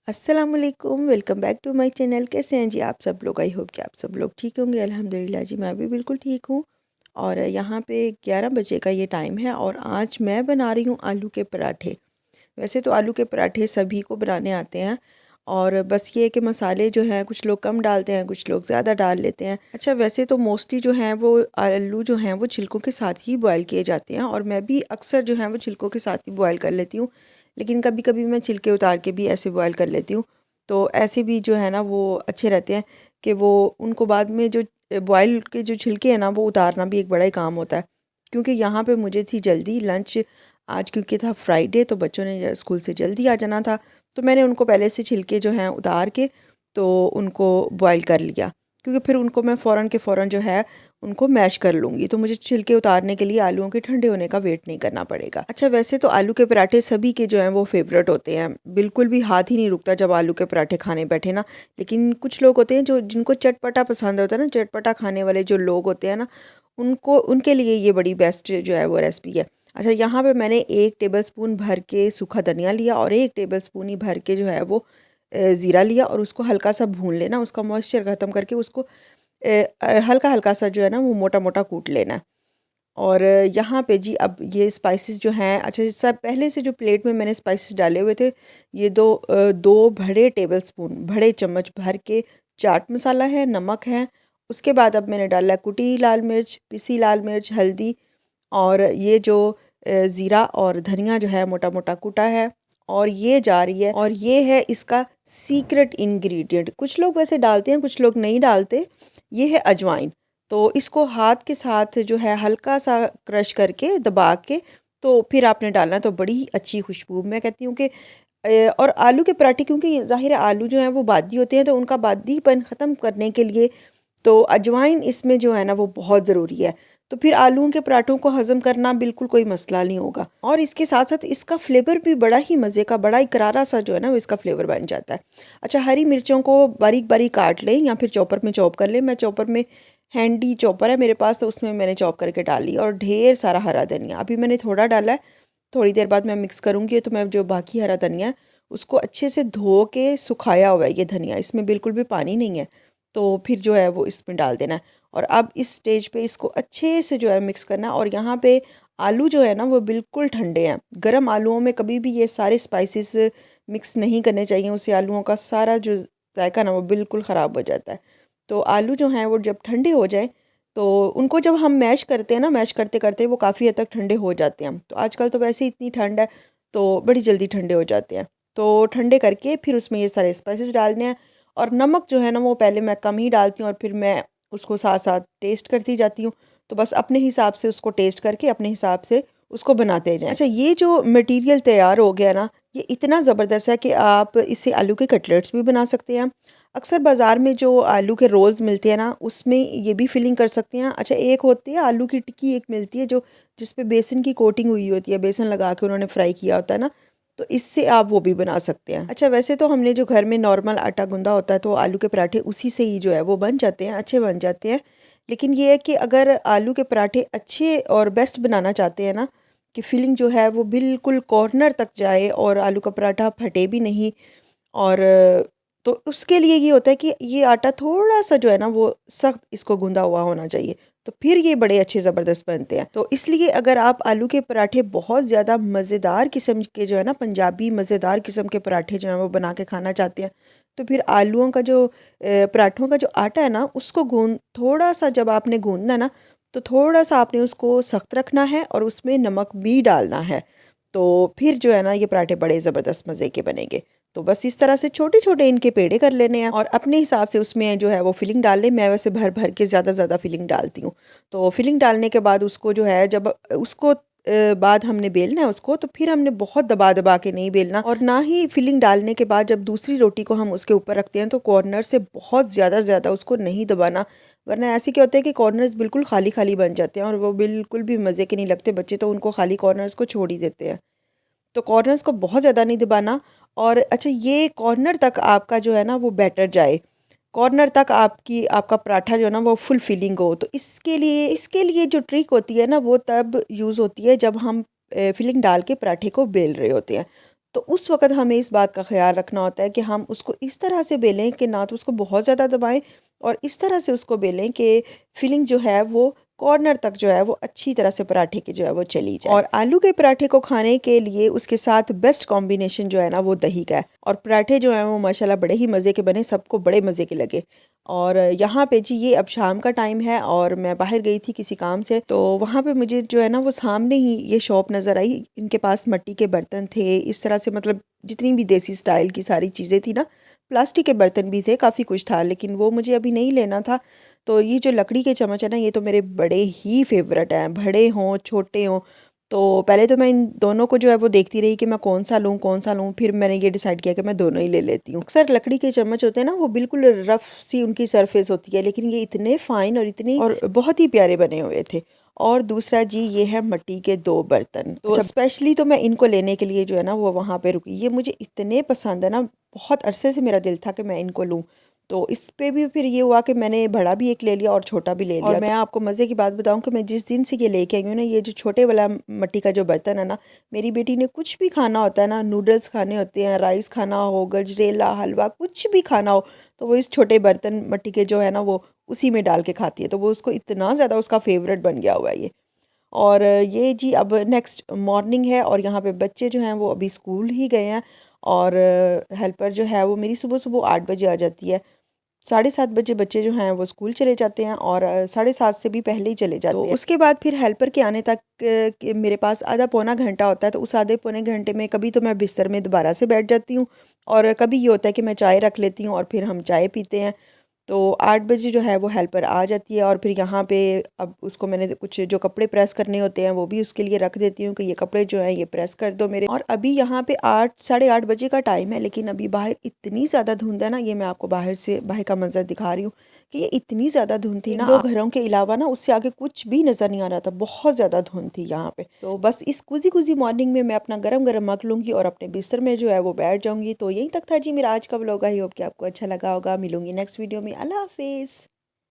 अस्सलामुअलैकुम, welcome back to my channel. कैसे हैं जी आप सब लोग? आई होप कि आप सब लोग ठीक होंगे। अल्हम्दुलिल्लाह जी, मैं भी बिल्कुल ठीक हूँ। और यहाँ पे 11 बजे का ये टाइम है और आज मैं बना रही हूँ आलू के पराठे। वैसे तो आलू के पराठे सभी को बनाने आते हैं और बस ये है कि मसाले जो हैं कुछ लोग कम डालते हैं, कुछ लोग ज़्यादा डाल लेते हैं। अच्छा, वैसे तो मोस्टली जो हैं वो आलू जो हैं वो छिलकों के साथ ही बॉयल किए जाते हैं और मैं भी अक्सर जो है वो छिलकों के साथ ही बॉयल कर लेती हूँ, लेकिन कभी कभी मैं छिलके उतार के भी ऐसे बॉयल कर लेती हूँ। तो ऐसे भी जो है ना वो अच्छे रहते हैं कि वो उनको बाद में जो बॉयल के जो छिलके हैं ना वो उतारना भी एक बड़ा ही काम होता है। क्योंकि यहाँ पे मुझे थी जल्दी लंच आज, क्योंकि था फ्राइडे तो बच्चों ने स्कूल से जल्दी आ जाना था। तो मैंने उनको पहले से छिलके जो हैं उतार के तो उनको बॉयल कर लिया, क्योंकि फिर उनको मैं फ़ौरन के फ़ौरन जो है उनको मैश कर लूँगी, तो मुझे छिलके उतारने के लिए आलूओं के ठंडे होने का वेट नहीं करना पड़ेगा। अच्छा, वैसे तो आलू के पराठे सभी के जो हैं वो फेवरेट होते हैं, बिल्कुल भी हाथ ही नहीं रुकता जब आलू के पराठे खाने बैठे ना। लेकिन कुछ लोग होते हैं जो जिनको चटपटा पसंद होता है ना, चटपटा खाने वाले जो लोग होते हैं ना, उनको उनके लिए ये बड़ी बेस्ट जो है वो रेसिपी है। अच्छा, यहाँ पे मैंने 1 टेबलस्पून भर के सूखा धनिया लिया और 1 टेबलस्पून ही भर के जो है वो ज़ीरा लिया और उसको हल्का सा भून लेना, उसका मॉइस्चर ख़त्म करके उसको हल्का हल्का सा जो है ना वो मोटा मोटा कूट लेना है। और यहाँ पे जी अब ये स्पाइसेस जो हैं, अच्छा सब पहले से जो प्लेट में मैंने स्पाइसेस डाले हुए थे, ये दो बड़े टेबलस्पून बड़े चम्मच भर के चाट मसाला है, नमक है। उसके बाद अब मैंने डाला कुटी लाल मिर्च, पिसी लाल मिर्च, हल्दी और ये जो ज़ीरा और धनिया जो है मोटा मोटा कूटा है। और ये जा रही है और ये है इसका सीक्रेट इंग्रेडिएंट। कुछ लोग वैसे डालते हैं, कुछ लोग नहीं डालते। ये है अजवाइन। तो इसको हाथ के साथ जो है हल्का सा क्रश करके दबा के तो फिर आपने डालना, तो बड़ी ही अच्छी खुशबू मैं कहती हूँ कि और आलू के पराठे, क्योंकि ज़ाहिर है आलू जो हैं वो बादी होते हैं, तो उनका बादीपन ख़त्म करने के लिए तो अजवाइन इसमें जो है ना वो बहुत ज़रूरी है। तो फिर आलूओं के पराठों को हज़म करना बिल्कुल कोई मसला नहीं होगा और इसके साथ साथ इसका फ्लेवर भी बड़ा ही मज़े का, बड़ा ही करारा सा जो है ना वो इसका फ्लेवर बन जाता है। अच्छा, हरी मिर्चों को बारीक बारीक काट लें या फिर चॉपर में चॉप कर लें। मैं चॉपर में, हैंडी चॉपर है मेरे पास, तो उसमें मैंने चॉप करके डाली और ढेर सारा हरा धनिया अभी मैंने थोड़ा डाला है। थोड़ी देर बाद मैं मिक्स करूँगी तो मैं जो बाकी हरा धनिया है उसको अच्छे से धो के सुखाया हुआ है ये धनिया, इसमें बिल्कुल भी पानी नहीं है, तो फिर जो है वो इसमें डाल देना है। और अब इस स्टेज पे इसको अच्छे से जो है मिक्स करना है। और यहाँ पे आलू जो है ना वो बिल्कुल ठंडे हैं। गर्म आलूओं में कभी भी ये सारे स्पाइसेस मिक्स नहीं करने चाहिए, उससे आलूओं का सारा जो जायका ना वो बिल्कुल ख़राब हो जाता है। तो आलू जो हैं वो जब ठंडे हो जाए तो उनको जब हम मैश करते हैं ना, मैश करते करते वो काफ़ी हद तक ठंडे हो जाते हैं। तो आजकल तो वैसे ही इतनी ठंड है तो बड़ी जल्दी ठंडे हो जाते हैं। तो ठंडे करके फिर उसमें ये सारे स्पाइसेस डालने हैं। और नमक जो है ना वो पहले मैं कम ही डालती हूँ और फिर मैं उसको साथ साथ टेस्ट करती जाती हूँ। तो बस अपने हिसाब से उसको टेस्ट करके अपने हिसाब से उसको बनाते जाएं। अच्छा, ये जो मटेरियल तैयार हो गया ना, ये इतना ज़बरदस्त है कि आप इससे आलू के कटलेट्स भी बना सकते हैं। अक्सर बाज़ार में जो आलू के रोल्स मिलते हैं ना उसमें ये भी फिलिंग कर सकते हैं। अच्छा, एक होती है आलू की टिक्की, एक मिलती है जो जिसपे बेसन की कोटिंग हुई होती है, बेसन लगा के उन्होंने फ्राई किया होता है ना, तो इससे आप वो भी बना सकते हैं। अच्छा, वैसे तो हमने जो घर में नॉर्मल आटा गूंदा होता है तो आलू के पराठे उसी से ही जो है वो बन जाते हैं, अच्छे बन जाते हैं। लेकिन ये है कि अगर आलू के पराठे अच्छे और बेस्ट बनाना चाहते हैं ना, कि फिलिंग जो है वो बिल्कुल कॉर्नर तक जाए और आलू का पराठा फटे भी नहीं, और तो उसके लिए ये होता है कि ये आटा थोड़ा सा जो है ना वो सख्त इसको गूंदा हुआ होना चाहिए, तो फिर ये बड़े अच्छे ज़बरदस्त बनते हैं। तो इसलिए अगर आप आलू के पराठे बहुत ज़्यादा मज़ेदार किस्म के जो है ना, पंजाबी मज़ेदार किस्म के पराठे जो हैं वो बना के खाना चाहते हैं, तो फिर आलूओं का जो पराठों का जो आटा है ना उसको गूंद थोड़ा सा, जब आपने गूंदना ना तो थोड़ा सा आपने उसको सख्त रखना है और उसमें नमक भी डालना है। तो फिर जो है ना ये पराठे बड़े ज़बरदस्त मज़े के बनेंगे। तो बस इस तरह से छोटे छोटे इनके पेड़े कर लेने हैं और अपने हिसाब से उसमें जो है वो फिलिंग डाल लें। मैं वैसे भर भर के ज़्यादा फिलिंग डालती हूँ। तो फिलिंग डालने के बाद उसको जो है जब उसको बाद हमने बेलना है उसको, तो फिर हमने बहुत दबा दबा के नहीं बेलना, और ना ही फिलिंग डालने के बाद जब दूसरी रोटी को हम उसके ऊपर रखते हैं तो कॉर्नर से बहुत ज़्यादा उसको नहीं दबाना, वरना ऐसे क्या होता है कि कॉर्नर्स बिल्कुल खाली खाली बन जाते हैं और वो बिल्कुल भी मज़े के नहीं लगते। बच्चे तो उनको खाली कॉर्नर्स को छोड़ ही देते हैं। तो कॉर्नर्स को बहुत ज़्यादा नहीं दबाना। और अच्छा, ये कॉर्नर तक आपका जो है ना वो बैटर जाए, कॉर्नर तक आपका पराठा जो है ना वो फुल फिलिंग हो। तो इसके लिए जो ट्रिक होती है ना वो तब यूज़ होती है जब हम फिलिंग डाल के पराठे को बेल रहे होते हैं। तो उस वक़्त हमें इस बात का ख़्याल रखना होता है कि हम उसको इस तरह से बेलें कि ना तो उसको बहुत ज़्यादा दबाएँ और इस तरह से उसको बेलें कि फिलिंग जो है वो कॉर्नर तक जो है वो अच्छी तरह से पराठे की जो है वो चली जाए। और आलू के पराठे को खाने के लिए उसके साथ बेस्ट कॉम्बिनेशन जो है ना वो दही का है। और पराठे जो हैं वो माशाल्लाह बड़े ही मज़े के बने, सबको बड़े मज़े के लगे। और यहाँ पे जी ये अब शाम का टाइम है और मैं बाहर गई थी किसी काम से, तो वहाँ पे मुझे जो है ना वो सामने ही ये शॉप नज़र आई। इनके पास मिट्टी के बर्तन थे, इस तरह से मतलब जितनी भी देसी स्टाइल की सारी चीज़ें थी ना, प्लास्टिक के बर्तन भी थे, काफ़ी कुछ था, लेकिन वो मुझे अभी नहीं लेना था। तो ये जो लकड़ी के चम्मच है ना, ये तो मेरे बड़े ही फेवरेट हैं, बड़े हों छोटे हों। तो पहले तो मैं इन दोनों को जो है वो देखती रही कि मैं कौन सा लूँ, फिर मैंने ये डिसाइड किया कि मैं दोनों ही ले लेती हूँ। अक्सर लकड़ी के चम्मच होते हैं ना, वो बिल्कुल रफ़ सी उनकी सरफेस होती है, लेकिन ये इतने फ़ाइन और इतनी और बहुत ही प्यारे बने हुए थे। और दूसरा जी ये है मिट्टी के 2 बर्तन। तो स्पेशली तो मैं इनको लेने के लिए जो है ना वो वहाँ पे रुकी। ये मुझे इतने पसंद है ना, बहुत अरसे से मेरा दिल था कि मैं इनको लूँ। तो इस पे भी फिर ये हुआ कि मैंने बड़ा भी एक ले लिया और छोटा भी ले लिया। और मैं आपको मज़े की बात बताऊँ कि मैं जिस दिन से ये लेके आई हूँ ना, ये जो छोटे वाला मिट्टी का जो बर्तन है ना, मेरी बेटी ने कुछ भी खाना होता है ना, नूडल्स खाने होते हैं, राइस खाना हो, गजरेला, हलवा, कुछ भी खाना हो, तो वो इस छोटे बर्तन मिट्टी के जो है ना वो उसी में डाल के खाती है। तो वो उसको इतना ज़्यादा उसका फेवरेट बन गया हुआ है ये। और ये जी अब नेक्स्ट मॉर्निंग है और यहाँ पे बच्चे जो हैं वो अभी स्कूल ही गए हैं। और हेल्पर जो है वो मेरी सुबह सुबह 8 बजे आ जाती है। 7:30 बजे बच्चे जो हैं वो स्कूल चले जाते हैं और 7:30 से भी पहले ही चले जाते हैं। उसके बाद फिर हेल्पर के आने तक मेरे पास आधा पौना घंटा होता है। तो उस आधे पौने घंटे में कभी तो मैं बिस्तर में दोबारा से बैठ जाती हूँ और कभी ये होता है कि मैं चाय रख लेती हूँ और फिर हम चाय पीते हैं। तो 8 बजे जो है वो हेल्पर आ जाती है और फिर यहाँ पे अब उसको मैंने कुछ जो कपड़े प्रेस करने होते हैं वो भी उसके लिए रख देती हूँ कि ये कपड़े जो हैं ये प्रेस कर दो मेरे। और अभी यहाँ पे 8 साढ़े 8 बजे का टाइम है, लेकिन अभी बाहर इतनी ज़्यादा धुंध है ना, ये मैं आपको बाहर का मंजर दिखा रही हूँ कि ये इतनी ज़्यादा धुंध थी ना, 2 घरों के अलावा ना उससे आगे कुछ भी नज़र नहीं आ रहा था, बहुत ज़्यादा धुंध थी यहाँ पे। तो बस इस कुजी मॉर्निंग में मैं अपना गरम गरम मग लूँगी और अपने बिस्तर में जो है वो बैठ जाऊँगी। तो यहीं तक था जी मेरा आज का व्लॉग। आई होप कि आपको अच्छा लगा होगा। मिलूंगी नेक्स्ट वीडियो में। अल्लाह हाफिज़।